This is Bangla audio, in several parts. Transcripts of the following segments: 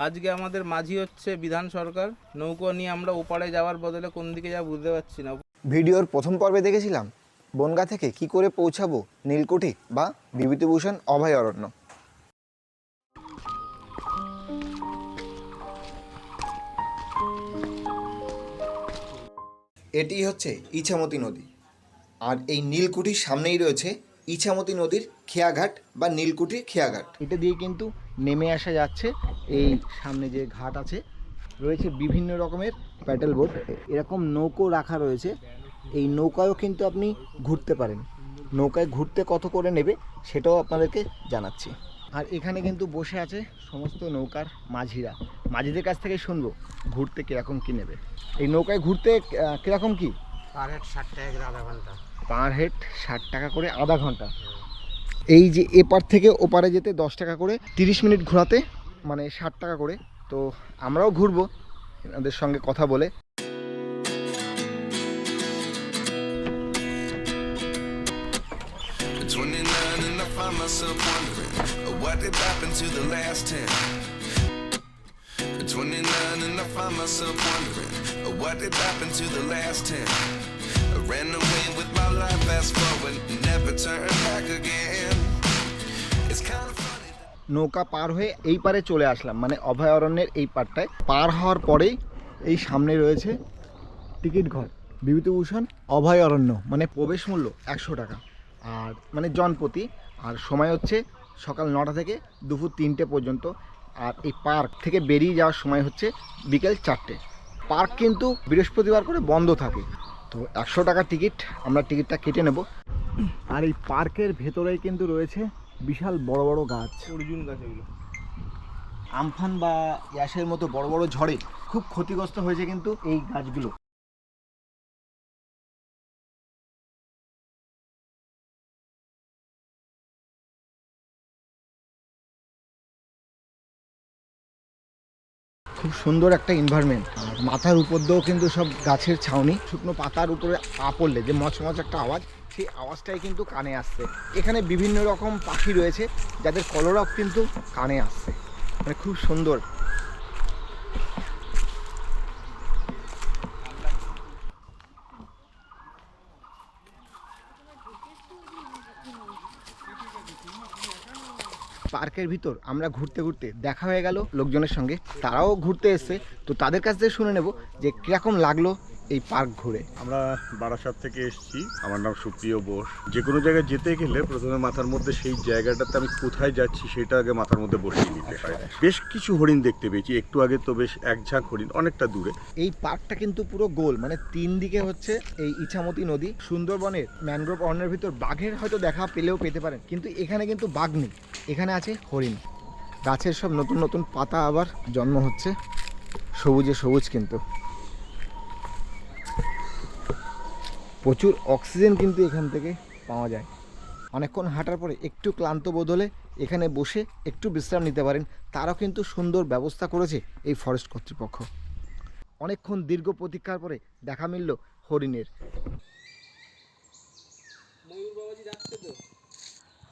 আজকে আমাদের মাঝি হচ্ছে বিধান সরকার। নৌকো নিয়ে আমরা ওপারে যাওয়ার বদলে কোন দিকে যা বুঝতে পারছি না। ভিডিওর প্রথম পর্বে দেখেছিলাম বনগাঁ থেকে কি করে পৌঁছাবো নীলকুঠি বা বিভূতিভূষণ অভয়ারণ্য। এটি হচ্ছে ইছামতি নদী, আর এই নীলকুঠির সামনেই রয়েছে ইছামতি নদীর খেয়াঘাট বা নীলকুঠির খেয়াঘাট। এটা দিয়ে কিন্তু নেমে আসা যাচ্ছে। এই সামনে যে ঘাট আছে রয়েছে বিভিন্ন রকমের প্যাডেল বোট, এরকম নৌকো রাখা রয়েছে। এই নৌকায়ও কিন্তু আপনি ঘুরতে পারেন। নৌকায় ঘুরতে কত করে নেবে সেটাও আপনাদেরকে জানাচ্ছি। আর এখানে কিন্তু বসে আছে সমস্ত নৌকার মাঝিরা। মাঝিদের কাছ থেকে শুনবো ঘুরতে কীরকম কী নেবে। এই নৌকায় ঘুরতে কীরকম কী? পার হেড 60 টাকা করে আধা ঘন্টা। পার হেড 60 টাকা করে আধা ঘন্টা। এই যে এপার থেকে ওপারে যেতে 10 টাকা করে, 30 মিনিট ঘোরাতে মানে 60 টাকা করে। তো আমরাও ঘুরবো এনাদের সঙ্গে কথা বলে। Ran away with my life, fast forward, never turn back again. It's kind of funny. নৌকা পার হয়ে এই পারে চলে আসলাম, মানে অভয়ারণ্যের এই পারটায়। পার হওয়ার পরেই এই সামনে রয়েছে টিকিট ঘর, বিভূতিভূষণ অভয়ারণ্য। মানে প্রবেশ মূল্য 100 টাকা, আর মানে জনপ্রতি। আর সময় হচ্ছে সকাল 9টা থেকে দুপুর 3টে পর্যন্ত। আর এই পার্ক থেকে বেরিয়ে যাওয়ার সময় হচ্ছে বিকেল 4টে। পার্ক কিন্তু বৃহস্পতিবার করে বন্ধ থাকে। তো 100 টাকা টিকিট, আমরা টিকিটটা কেটে নেব। আর এই পার্কের ভেতরেই কিন্তু রয়েছে বিশাল বড় বড় গাছ, অর্জুন গাছ এগুলো। আমফান বা ইয়াসের মতো বড় বড় ঝড়ে খুব ক্ষতিগ্রস্ত হয়েছে কিন্তু এই গাছগুলো। খুব সুন্দর একটা এনভায়রনমেন্ট। আর মাথার উপর দিয়েও কিন্তু সব গাছের ছাউনি। শুকনো পাতার উপরে পড়লে যে মচমচ একটা আওয়াজ, সেই আওয়াজটাই কিন্তু কানে আসছে। এখানে বিভিন্ন রকম পাখি রয়েছে যাদের কলরব কিন্তু কানে আসছে, মানে খুব সুন্দর। পার্কের ভিতর আমরা ঘুরতে ঘুরতে দেখা হয়ে গেল লোকজনের সঙ্গে, তারাও ঘুরতে এসছে। তো তাদের কাছ থেকে শুনে নেব যে কীরকম লাগলো এই পার্ক ঘুরে। আমরা বারাসাত থেকে এসেছি, আমার নাম সুপ্রিয় বোস। যে কোনো জায়গায় যেতে গেলে প্রথমে মাথার মধ্যে সেই জায়গাটাতে আমি কোথায় যাচ্ছি সেটা আগে মাথার মধ্যে বসিয়ে নিতে হয়। বেশ কিছু হরিণ দেখতে পেয়েছি, একটু আগে তো বেশ এক ঝাঁক হরিণ অনেকটা দূরে। এই পার্কটা কিন্তু পুরো গোল, মানে 3 দিকে হচ্ছে এই ইছামতি নদী। সুন্দরবনের ম্যানগ্রোভ অরণ্যের ভিতর বাঘের হয়তো দেখা পেলেও পেতে পারেন, কিন্তু এখানে কিন্তু বাঘ নেই, এখানে আছে হরিণ। গাছের সব নতুন নতুন পাতা আবার জন্ম হচ্ছে, সবুজে সবুজ। কিন্তু প্রচুর অক্সিজেন কিন্তু এখান থেকে পাওয়া যায়। অনেকক্ষণ হাঁটার পরে একটু ক্লান্ত বোধ হলে এখানে বসে একটু বিশ্রাম নিতে পারেন। তারও কিন্তু সুন্দর ব্যবস্থা করেছে এই ফরেস্ট কর্তৃপক্ষ। অনেকক্ষণ দীর্ঘ প্রতীক্ষার পরে দেখা মিলল হরিণের।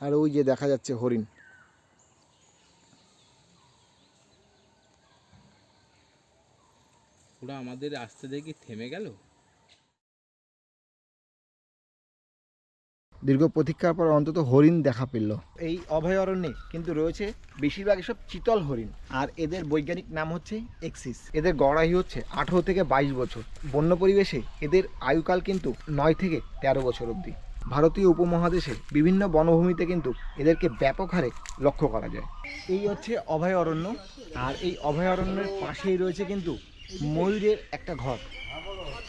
আর ওই যে দেখা যাচ্ছে হরিণ। ওরা আমাদের আসতে দেখি থেমে গেল। দীর্ঘ প্রতীক্ষার পর অন্তত হরিণ দেখা পেল। এই অভয়ারণ্যে কিন্তু রয়েছে বেশিরভাগ এসব চিতল হরিণ, আর এদের বৈজ্ঞানিক নাম হচ্ছে এক্সিস। এদের গড় আয়ু হচ্ছে 18 থেকে 22 বছর। বন্য পরিবেশে এদের আয়ুকাল কিন্তু 9 থেকে 13 বছর অবধি। ভারতীয় উপমহাদেশে বিভিন্ন বনভূমিতে কিন্তু এদেরকে ব্যাপক হারে লক্ষ্য করা যায়। এই হচ্ছে অভয়ারণ্য, আর এই অভয়ারণ্যের পাশেই রয়েছে কিন্তু ময়ূরের একটা ঘর।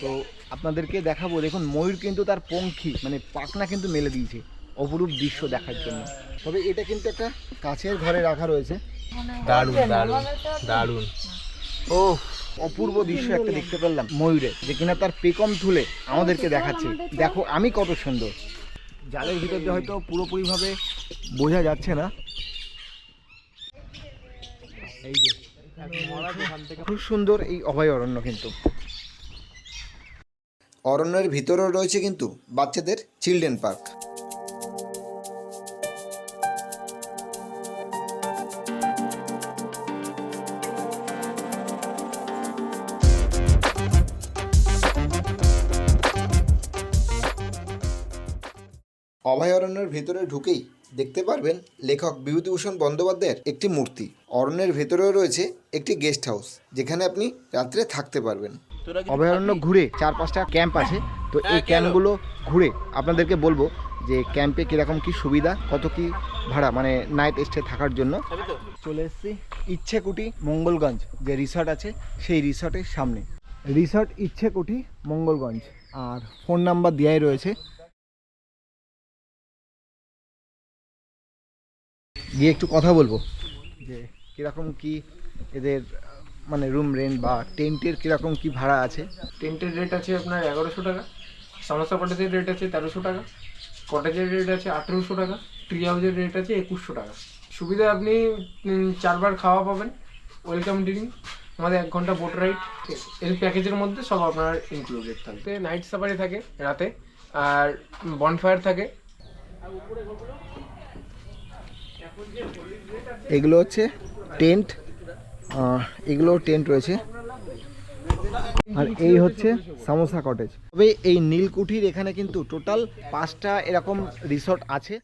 তো আপনাদেরকে দেখাবো, দেখুন ময়ূর কিন্তু তার পঙ্খী মানে পাখনা কিন্তু মেলে দিয়েছে অপরূপ দৃশ্য দেখার জন্য। তবে এটা কিন্তু একটা কাছের ঘরে রাখা রয়েছে। দারুণ দারুণ দারুণ। ও অপূর্ব দৃশ্য একটা দেখতে পেলাম ময়ূরে, যে কিনা তার পেকম তুলে আমাদেরকে দেখাচ্ছে, দেখো আমি কত সুন্দর। জালের ভিতর দিয়ে হয়তো পুরোপুরিভাবে বোঝা যাচ্ছে না। এই যে খুব সুন্দর এই অভয়ারণ্য। কিন্তু অরণ্যের ভিতরেও রয়েছে কিন্তু বাচ্চাদের চিলড্রেন পার্ক। অভয়ারণ্যের ভেতরে ঢুকেই দেখতে পারবেন লেখক বিভূতিভূষণ বন্দ্যোপাধ্যায়ের একটি মূর্তি। অরণ্যের ভেতরেও রয়েছে একটি গেস্ট হাউস, যেখানে আপনি রাত্রে থাকতে পারবেন। অভয়ারণ্য ঘুরে 4-5টা ক্যাম্প আছে, তো এই ক্যাম্পগুলো ঘুরে আপনাদেরকে বলবো যে ক্যাম্পে কীরকম কী সুবিধা, কত কী ভাড়া, মানে নাইট স্টে থাকার জন্য। চলে এসেছি ইচ্ছেকুটি মঙ্গলগঞ্জ যে রিসর্ট আছে সেই রিসর্টের সামনে। রিসর্ট ইচ্ছেকুটি মঙ্গলগঞ্জ, আর ফোন নাম্বার দেওয়াই রয়েছে। গিয়ে একটু কথা বলবো যে কীরকম কি এদের মানে রুম রেন্ট বা টেন্টের কীরকম কি ভাড়া আছে। টেন্টের রেট আছে আপনার 1100 টাকা, সমস্যা কটেজের রেট আছে 1300 টাকা, কটেজের রেট আছে 1800 টাকা, ট্রি হাউসের রেট আছে 2100 টাকা। সুবিধা আপনি 4 বার খাওয়া পাবেন, ওয়েলকাম ড্রিঙ্ক, আমাদের 1 ঘন্টা বোট রাইড, এই প্যাকেজের মধ্যে সব আপনার ইনক্লুডেড থাকে। নাইট সাফারি থাকে রাতে, আর বনফায়ার থাকে। এগুলো হচ্ছে টেন্ট, এগুলো টেন্ট রয়েছে, আর এই হচ্ছে সামোসা কটেজ। তবে এই নীলকুঠির এখানে কিন্তু টোটাল 5টা এরকম রিসর্ট আছে।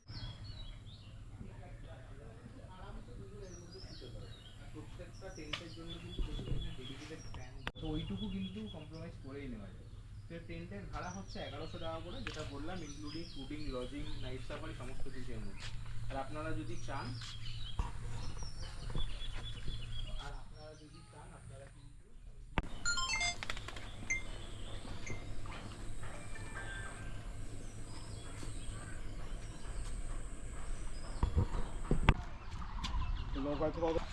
তো ওইটুকু কিন্তু কম্প্রোমাইজ করেই নেওয়া যায়। তো টেন্টের ভাড়া হচ্ছে 1100 টাকা করে, যেটা বললাম including fooding, lodging, night safari সমস্ত কিছুর মধ্যে। আর আপনারা যদি চান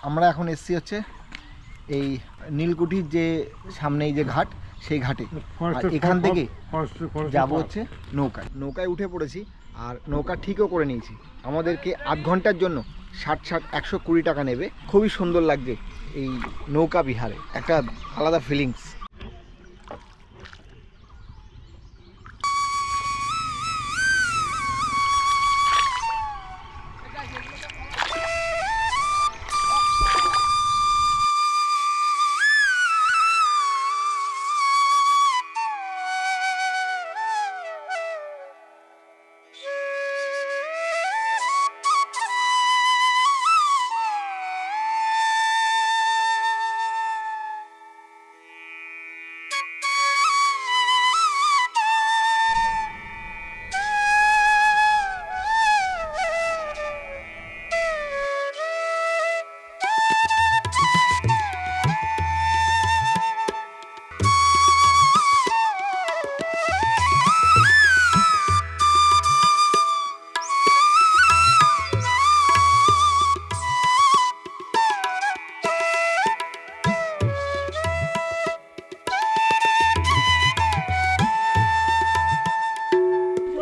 আমরা এখন এসছি হচ্ছে এই নীলকুঠির যে সামনেই যে ঘাট, সেই ঘাটে। আর এখান থেকে যাবো হচ্ছে নৌকায় উঠে পড়েছি, আর নৌকা ঠিকও করে নিয়েছি। আমাদেরকে আধ ঘন্টার জন্য 60-120 টাকা নেবে। খুবই সুন্দর লাগছে এই নৌকা বিহারে, একটা আলাদা ফিলিংস।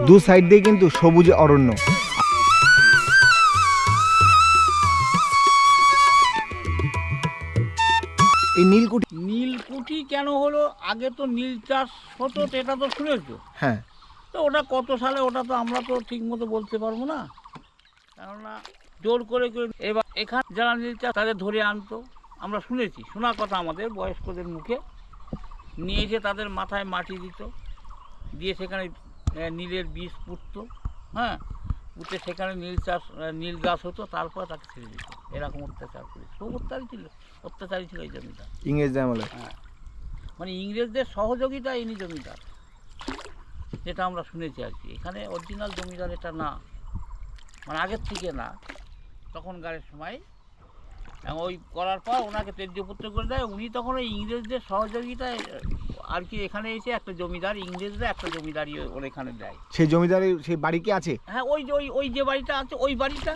দু সাইড দিয়ে কিন্তু সবুজ অরণ্য। এই নীলকুঠি কেন হলো? আগে তো নীল চাষ হতো, এটা তো শুনেছো। হ্যাঁ, তো ওটা কত সালে, ওটা তো আমরা তো ঠিক মতো বলতে পারবো না, কেননা জোর করে এবার এখানে যারা নীল চাষ তাদের ধরে আনতো, আমরা শুনেছি, শোনা কথা আমাদের বয়স্কদের মুখে। নিয়ে এসে তাদের মাথায় মাটি দিত, দিয়ে সেখানে নীলের বীজ পুঁততো, হ্যাঁ, পুঁতে সেখানে নীল গাছ হতো, তারপর তাকে ছেড়ে দিত। এরকম অত্যাচার করেছে, খুব অত্যাচারী ছিল এই জমিদার, ইংরেজদের আমলে। হ্যাঁ, মানে ইংরেজদের সহযোগিতা ইনি জমিদার, যেটা আমরা শুনেছি আর কি। এখানে অরিজিনাল জমিদার এটা না, মানে আগের থেকে না, তখনকারের সময়। ওই করার পর ওনাকে তেজ্যপুত্র করে দেয়, উনি তখন ওই ইংরেজদের সহযোগিতায় আর কি এখানে এসে একটা জমিদার, ইংরেজরা একটা জমিদারি ওর এখানে দেয়। সেই জমিদারের সেই বাড়ি কি আছে? হ্যাঁ, ওই যে বাড়িটা আছে, ওই বাড়িটা,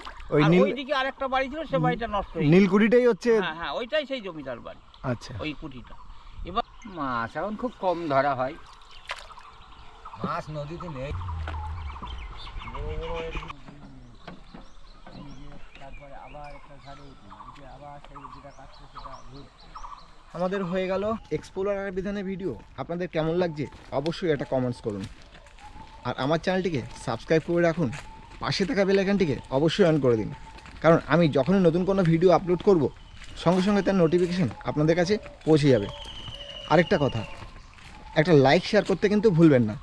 ওইদিকে আর একটা বাড়ি ছিল, সে বাড়িটা নষ্ট হয়ে গেছে। নীলকুঠিটাই হচ্ছে, হ্যাঁ, ওইটাই সেই জমিদার বাড়ি। আচ্ছা, ওই কুঠিটা। এবার মাছ এখন খুব কম ধরা হয়, মাছ নদীতে নেই। তারপরে আবার একটা ঝাড়ে আবার সেই যেটা কাটছে সেটা আমাদের হয়ে গেল এক্সপ্লোরার বিধানের ভিডিও। আপনাদের কেমন লাগছে অবশ্যই এটা কমেন্টস করুন, আর আমার চ্যানেলটিকে সাবস্ক্রাইব করে রাখুন। পাশে থাকা বেল আইকনটিকে অবশ্যই অন করে দিন, কারণ আমি যখনই নতুন কোনো ভিডিও আপলোড করব সঙ্গে সঙ্গে তার নোটিফিকেশান আপনাদের কাছে পৌঁছে যাবে। আরেকটা কথা, একটা লাইক শেয়ার করতে কিন্তু ভুলবেন না।